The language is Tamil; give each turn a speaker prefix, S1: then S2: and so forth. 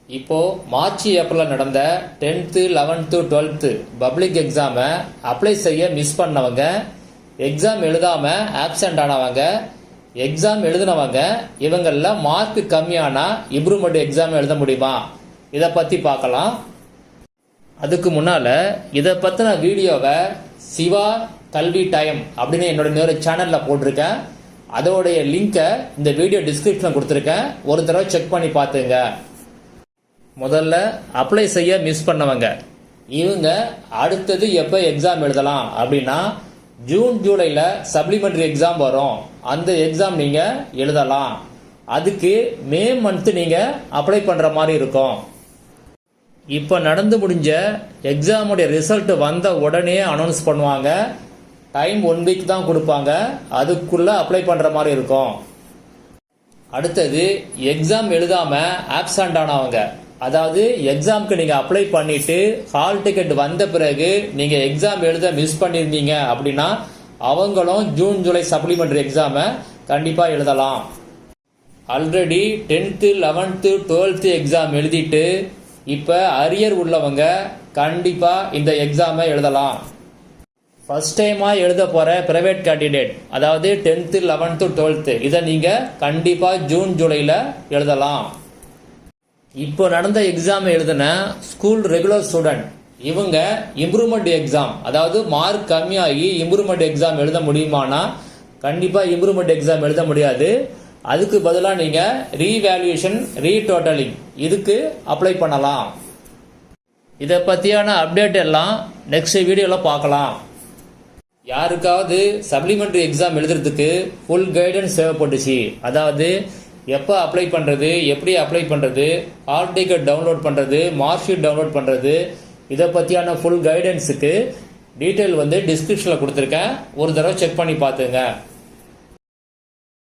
S1: இப்போ மார்ச் ஏப்ரலில் நடந்த 10th 11th 12th பப்ளிக் எக்ஸாமை அப்ளை செய்ய மிஸ் பண்ணவங்க, எக்ஸாம் எழுதாம ஆப்சென்ட் ஆனவங்க, எக்ஸாம் எழுதினவங்க இவங்கள மார்க் கம்மியானா இம்ப்ரூவ்மெண்ட் எக்ஸாம் எழுத முடியுமா, இதை பற்றி பார்க்கலாம். அதுக்கு முன்னால் இதை பற்றின வீடியோவை சிவா கல்வி டைம் அப்படின்னு என்னோட இன்னொரு சேனலில் போட்டிருக்கேன். அதோடைய லிங்கை இந்த வீடியோ டிஸ்கிரிப்ஷனில் கொடுத்துருக்கேன். ஒரு தடவை செக் பண்ணி பார்த்துங்க. முதல்ல அப்ளை செய்ய மிஸ் பண்ணவங்க இவங்க அடுத்தது எப்போ எக்ஸாம் எழுதலாம் அப்படின்னா, ஜூன் ஜூலையில் சப்ளிமெண்ட்ரி எக்ஸாம் வரும். அந்த எக்ஸாம் நீங்கள் எழுதலாம். அதுக்கு மே மந்த் நீங்கள் அப்ளை பண்ணுற மாதிரி இருக்கும். இப்போ நடந்து முடிஞ்ச எக்ஸாமுடைய ரிசல்ட் வந்த உடனே அனௌன்ஸ் பண்ணுவாங்க. டைம் 1 வீக் தான் கொடுப்பாங்க. அதுக்குள்ளே அப்ளை பண்ணுற மாதிரி இருக்கும். அடுத்தது எக்ஸாம் எழுதாமல் ஆப்சண்ட் ஆனவங்க, அதாவது எக்ஸாமுக்கு நீங்கள் அப்ளை பண்ணிட்டு ஹால் டிக்கெட் வந்த பிறகு நீங்கள் எக்ஸாம் எழுத மிஸ் பண்ணியிருந்தீங்க அப்படின்னா அவங்களும் ஜூன் ஜூலை சப்ளிமெண்ட்ரி எக்ஸாமை கண்டிப்பாக எழுதலாம். Already 10th 11th 12th exam எழுதிட்டு இப்போ அரியர் உள்ளவங்க கண்டிப்பாக இந்த எக்ஸாமை எழுதலாம். ஃபர்ஸ்ட் டைமாக எழுத போகிற ப்ரைவேட் கேண்டிடேட், அதாவது 10th 11th 12th இதை நீங்கள் கண்டிப்பாக ஜூன் ஜூலையில் எழுதலாம். இப்போ நடந்த எக்ஸாம் எழுதின ஸ்கூல் ரெகுலர் ஸ்டூடெண்ட் இவங்க இம்ப்ரூவ்மெண்ட் எக்ஸாம், அதாவது மார்க் கம்மியாகி இம்ப்ரூவ்மெண்ட் எக்ஸாம் எழுத முடியுமானா கண்டிப்பாக இம்ப்ரூவ்மெண்ட் எக்ஸாம் எழுத முடியாது. அதுக்கு பதிலாக நீங்கள் ரீவேல்யூஷன் ரீடோட்டலிங் இதுக்கு அப்ளை பண்ணலாம். இதை பற்றியான அப்டேட் எல்லாம் நெக்ஸ்ட் வீடியோவில் பார்க்கலாம். யாருக்காவது சப்ளிமெண்ட்ரி எக்ஸாம் எழுதுறதுக்கு ஃபுல் கைடன்ஸ் தேவைப்பட்டுச்சு, அதாவது எப்போ அப்ளை பண்ணுறது, எப்படி அப்ளை பண்ணுறது, ஹால் டிக்கெட் டவுன்லோட் பண்ணுறது, மார்க் ஷீட் டவுன்லோட் பண்ணுறது, இதை பற்றியான ஃபுல் கைடன்ஸுக்கு டீட்டெயில் டிஸ்கிரிப்ஷனில் கொடுத்துருக்கேன். ஒரு தடவை செக் பண்ணி பார்த்துங்க.